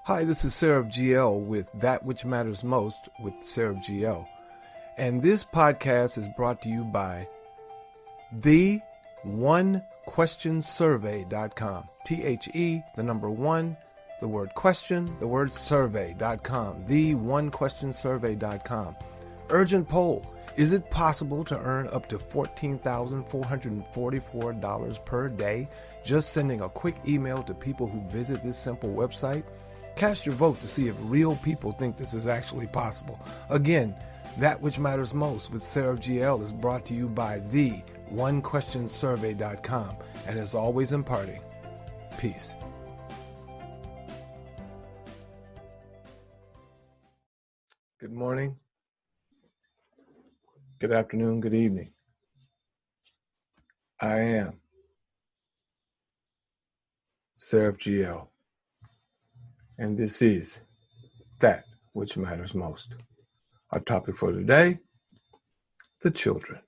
Hi, this is Sarah GL with That Which Matters Most with Sarah GL. And this podcast is brought to you by the1questionsurvey.com. THE, the number one, the word question, the word survey.com. The1questionsurvey.com. Urgent poll. Is it possible to earn up to $14,444 per day just sending a quick email to people who visit this simple website? Cast your vote to see if real people think this is actually possible. Again, That Which Matters Most with Sarah GL is brought to you by the1questionsurvey.com and is always imparting peace. Good morning, good afternoon, good evening. I am Sarah GL. And this is That Which Matters Most. Our topic for today, the children.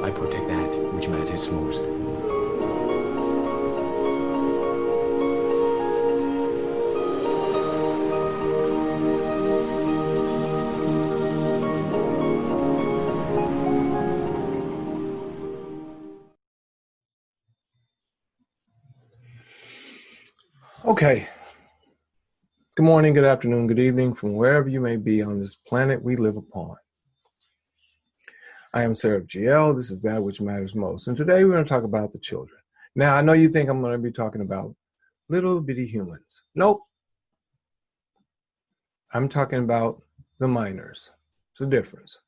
I protect that which matters most. Okay. Good morning, good afternoon, good evening, from wherever you may be on this planet we live upon. I am Sarah GL. This is That Which Matters Most. And today we're going to talk about the children. Now, I know you think I'm going to be talking about little bitty humans. Nope. I'm talking about the minors. It's a difference.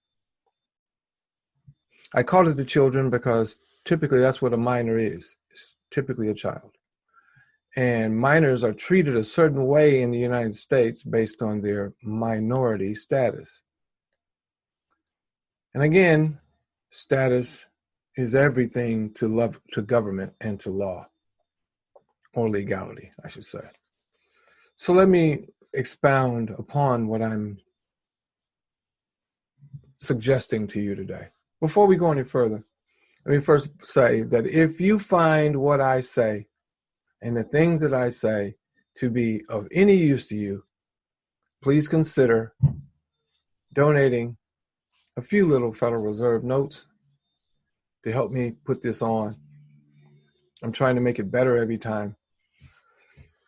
I call it the children because typically that's what a minor is. It's typically a child. And minors are treated a certain way in the United States based on their minority status. And again, status is everything to government and to law, or legality, I should say. So let me expound upon what I'm suggesting to you today. Before we go any further, let me first say that if you find what I say and the things that I say to be of any use to you, please consider donating a few little Federal Reserve notes to help me put this on. I'm trying to make it better every time.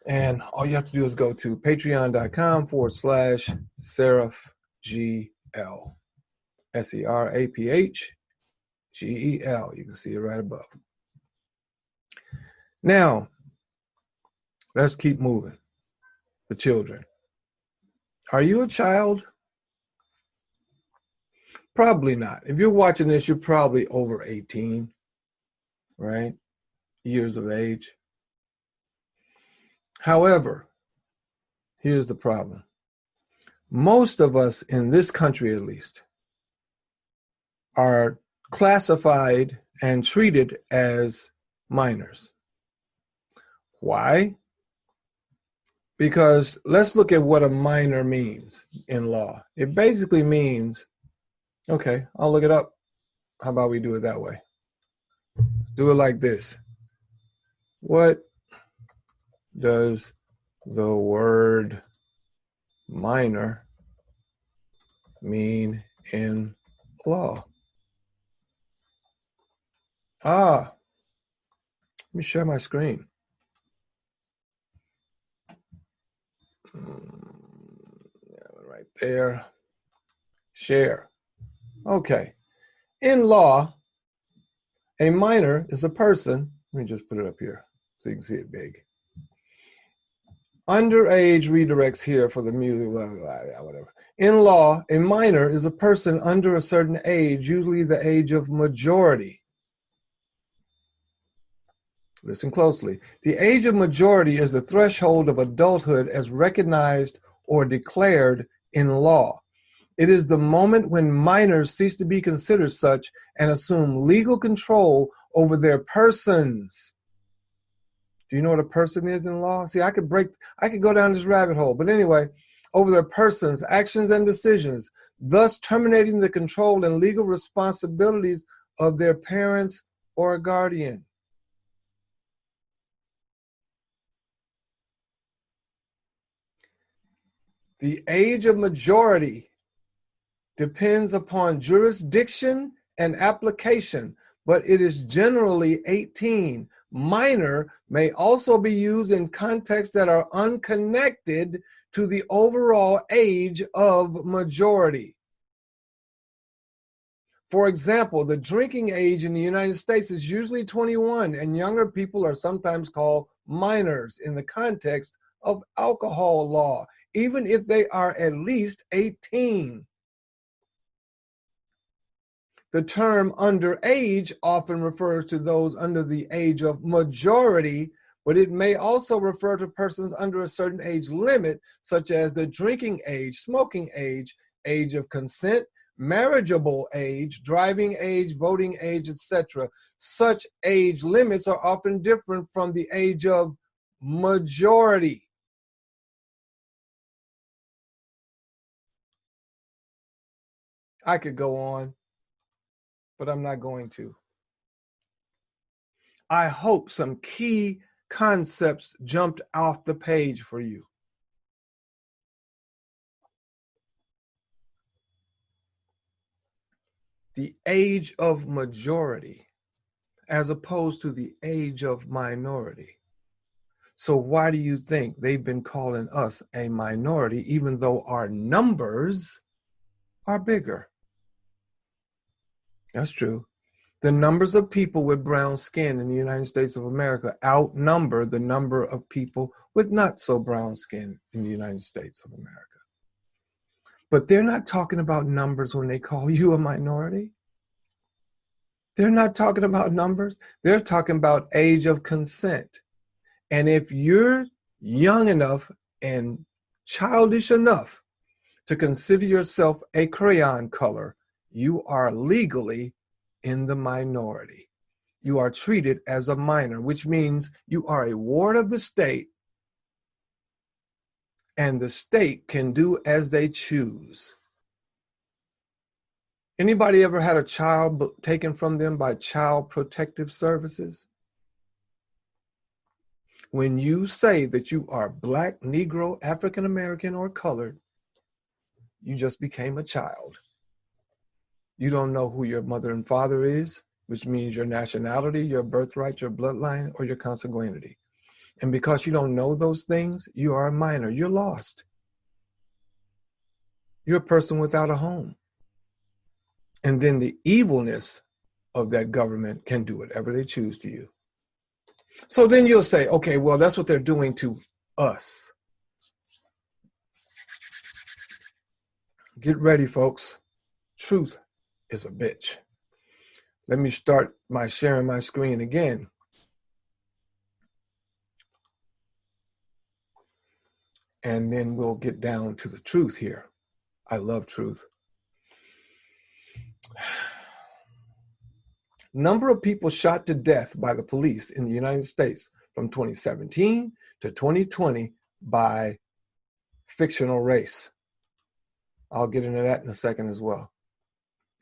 And all you have to do is go to patreon.com/SeraphGL. SERAPHGEL. You can see it right above. Now, let's keep moving. The children. Are you a child? Probably not. If you're watching this, you're probably over 18, right? Years of age. However, here's the problem. Most of us in this country, at least, are classified and treated as minors. Why? Because let's look at what a minor means in law. It basically means, okay, I'll look it up. How about we do it that way? Do it like this. What does the word minor mean in law? Let me share my screen. Right there. Share. Okay. In law, a minor is a person. Let me just put it up here so you can see it big. Underage redirects here for the music, whatever. In law, a minor is a person under a certain age, usually the age of majority. Listen closely. The age of majority is the threshold of adulthood as recognized or declared in law. It is the moment when minors cease to be considered such and assume legal control over their persons. Do you know what a person is in law? See, I could go down this rabbit hole. But anyway, over their persons, actions, and decisions, thus terminating the control and legal responsibilities of their parents or a guardian. The age of majority depends upon jurisdiction and application, but it is generally 18. Minor may also be used in contexts that are unconnected to the overall age of majority. For example, the drinking age in the United States is usually 21, and younger people are sometimes called minors in the context of alcohol law, even if they are at least 18. The term underage often refers to those under the age of majority, but it may also refer to persons under a certain age limit, such as the drinking age, smoking age, age of consent, marriageable age, driving age, voting age, etc. Such age limits are often different from the age of majority. I could go on, but I'm not going to. I hope some key concepts jumped off the page for you. The age of majority as opposed to the age of minority. So why do you think they've been calling us a minority even though our numbers are bigger? That's true. The numbers of people with brown skin in the United States of America outnumber the number of people with not so brown skin in the United States of America. But they're not talking about numbers when they call you a minority. They're not talking about numbers. They're talking about age of consent. And if you're young enough and childish enough to consider yourself a crayon color, you are legally in the minority. You are treated as a minor, which means you are a ward of the state, and the state can do as they choose. Anybody ever had a child taken from them by Child Protective Services? When you say that you are Black, Negro, African American, or colored, you just became a child. You don't know who your mother and father is, which means your nationality, your birthright, your bloodline, or your consanguinity. And because you don't know those things, you are a minor. You're lost. You're a person without a home. And then the evilness of that government can do whatever they choose to you. So then you'll say, okay, well, that's what they're doing to us. Get ready, folks. Truth is a bitch. Let me start my sharing my screen again. And then we'll get down to the truth here. I love truth. Number of people shot to death by the police in the United States from 2017 to 2020 by fictional race. I'll get into that in a second as well.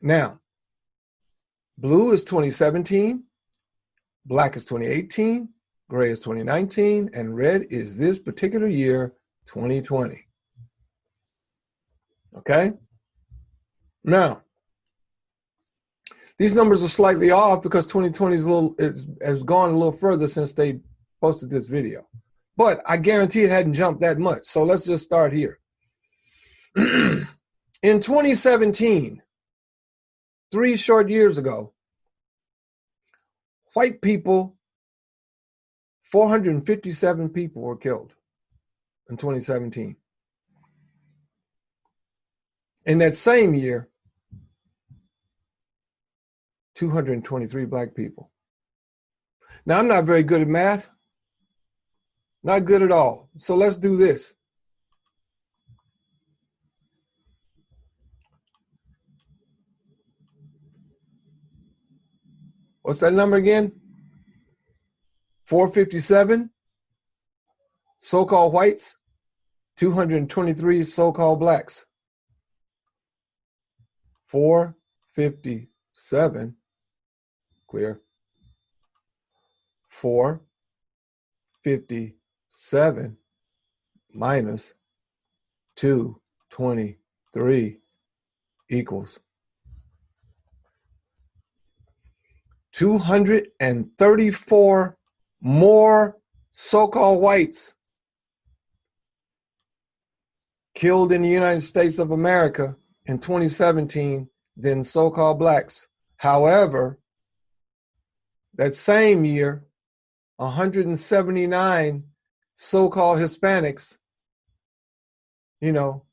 Now, blue is 2017, black is 2018, gray is 2019, and red is this particular year, 2020. Okay? Now, these numbers are slightly off because 2020 has gone a little further since they posted this video. But I guarantee it hadn't jumped that much. So let's just start here. In 2017, 3 short years ago, white people, 457 people were killed in 2017. In that same year, 223 black people. Now, I'm not very good at math. Not good at all. So let's do this. What's that number again? 457 so-called whites, 223 so-called blacks. 457, clear. 457 minus 223 equals 234 more so-called whites killed in the United States of America in 2017 than so-called blacks. However, that same year, 179 so-called Hispanics, you know,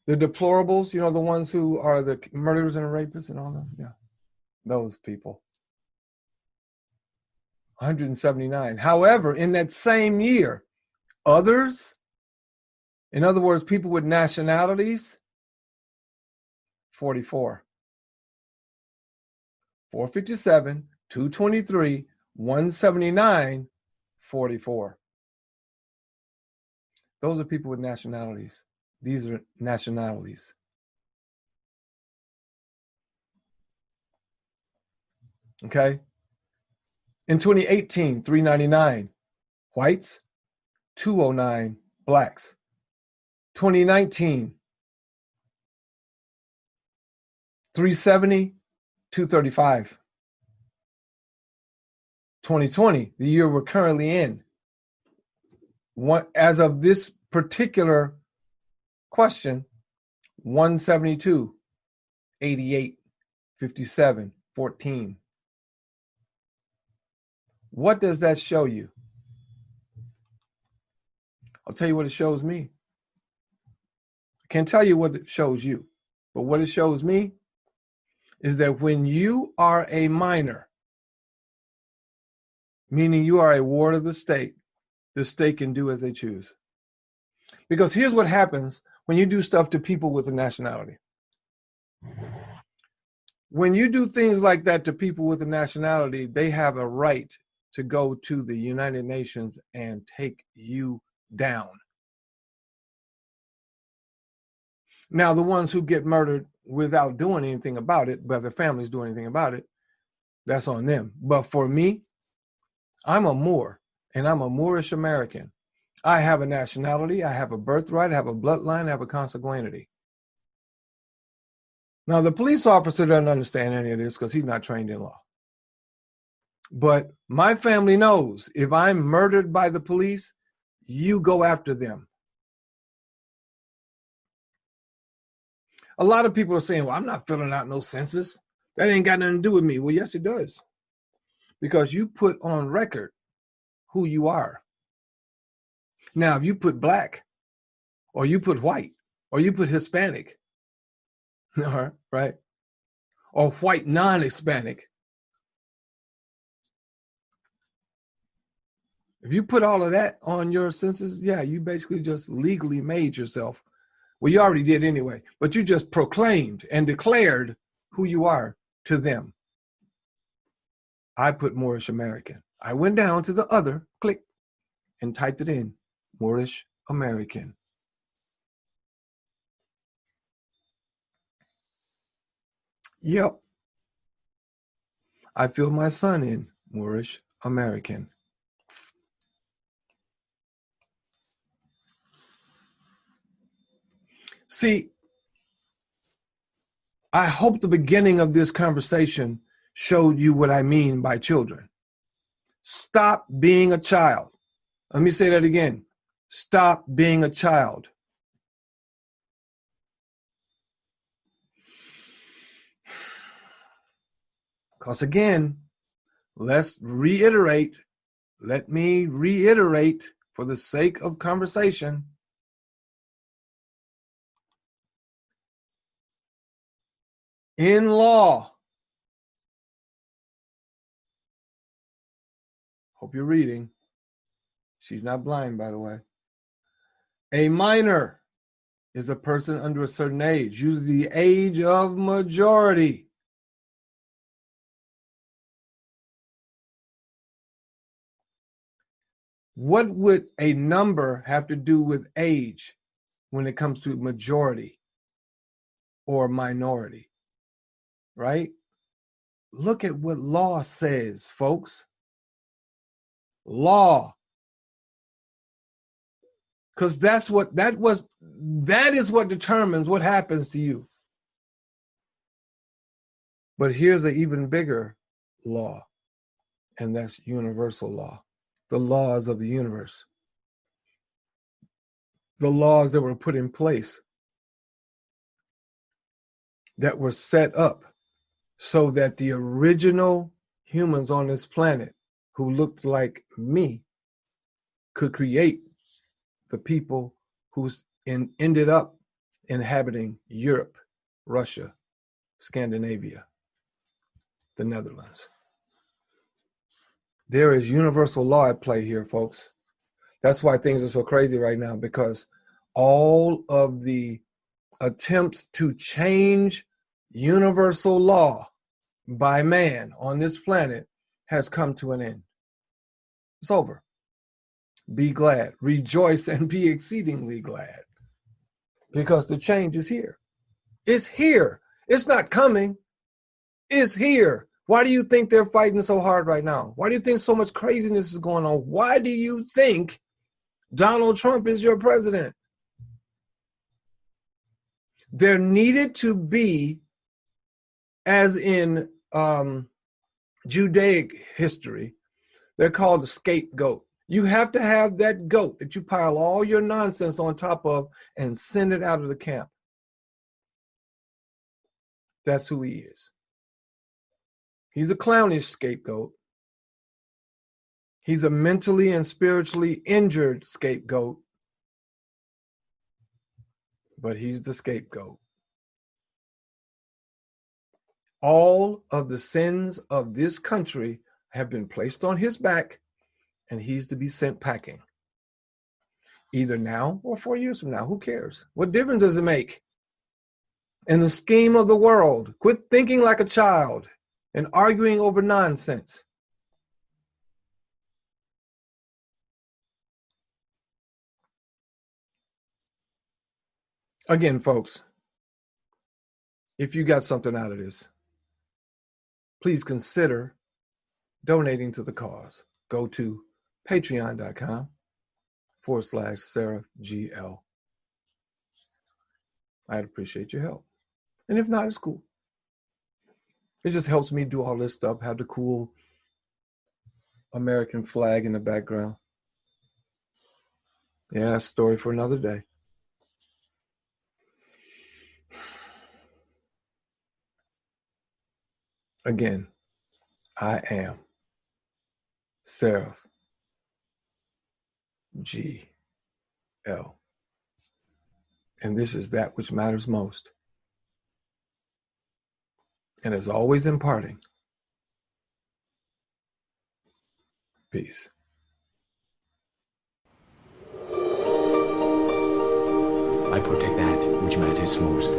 the deplorables, you know, the ones who are the murderers and rapists and all that. Yeah, those people. 179. However, in that same year, others, in other words, people with nationalities, 44. 457, 223, 179, 44. Those are people with nationalities. These are nationalities. Okay? In 2018, 399 whites, 209 blacks. 2019, 370, 235. 2020, the year we're currently in, as of this particular question, 172, 88, 57, 14. What does that show you? I'll tell you what it shows me. I can't tell you what it shows you, but what it shows me is that when you are a minor, meaning you are a ward of the state can do as they choose. Because here's what happens when you do stuff to people with a nationality. When you do things like that to people with a nationality, they have a right to go to the United Nations and take you down. Now, the ones who get murdered without doing anything about it, but their families do anything about it, that's on them. But for me, I'm a Moor, and I'm a Moorish American. I have a nationality, I have a birthright, I have a bloodline, I have a consanguinity. Now, the police officer doesn't understand any of this because he's not trained in law. But my family knows if I'm murdered by the police, you go after them. A lot of people are saying, well, I'm not filling out no census. That ain't got nothing to do with me. Well, yes, it does. Because you put on record who you are. Now, if you put black, or you put white, or you put Hispanic, right? Or white non-Hispanic, if you put all of that on your census, yeah, you basically just legally made yourself. Well, you already did anyway, but you just proclaimed and declared who you are to them. I put Moorish American. I went down to the other, click, and typed it in, Moorish American. Yep. I filled my son in, Moorish American. See, I hope the beginning of this conversation showed you what I mean by children. Stop being a child. Let me say that again. Stop being a child. Because again, let me reiterate for the sake of conversation. In law, hope you're reading. She's not blind, by the way. A minor is a person under a certain age, usually the age of majority. What would a number have to do with age when it comes to majority or minority, right? Look at what law says, folks. Law. Because that is what determines what happens to you. But here's an even bigger law, and that's universal law. The laws of the universe. The laws that were put in place, that were set up so that the original humans on this planet who looked like me could create the people who ended up inhabiting Europe, Russia, Scandinavia, the Netherlands. There is universal law at play here, folks. That's why things are so crazy right now, because all of the attempts to change universal law by man on this planet has come to an end. It's over. Be glad, rejoice, and be exceedingly glad, because the change is here. It's here. It's not coming. It's here. Why do you think they're fighting so hard right now? Why do you think so much craziness is going on? Why do you think Donald Trump is your president? There needed to be, as in Judaic history, they're called a scapegoat. You have to have that goat that you pile all your nonsense on top of and send it out of the camp. That's who he is. He's a clownish scapegoat. He's a mentally and spiritually injured scapegoat. But he's the scapegoat. All of the sins of this country have been placed on his back, and he's to be sent packing. Either now or 4 years from now. Who cares? What difference does it make? In the scheme of the world, quit thinking like a child and arguing over nonsense. Again, folks, if you got something out of this, please consider donating to the cause. Go to patreon.com/SarahGL. I'd appreciate your help. And if not, it's cool. It just helps me do all this stuff, have the cool American flag in the background. Yeah, story for another day. Again, I am Sarah G.L. And this is that which matters most. And as always imparting peace. I protect that which matters most.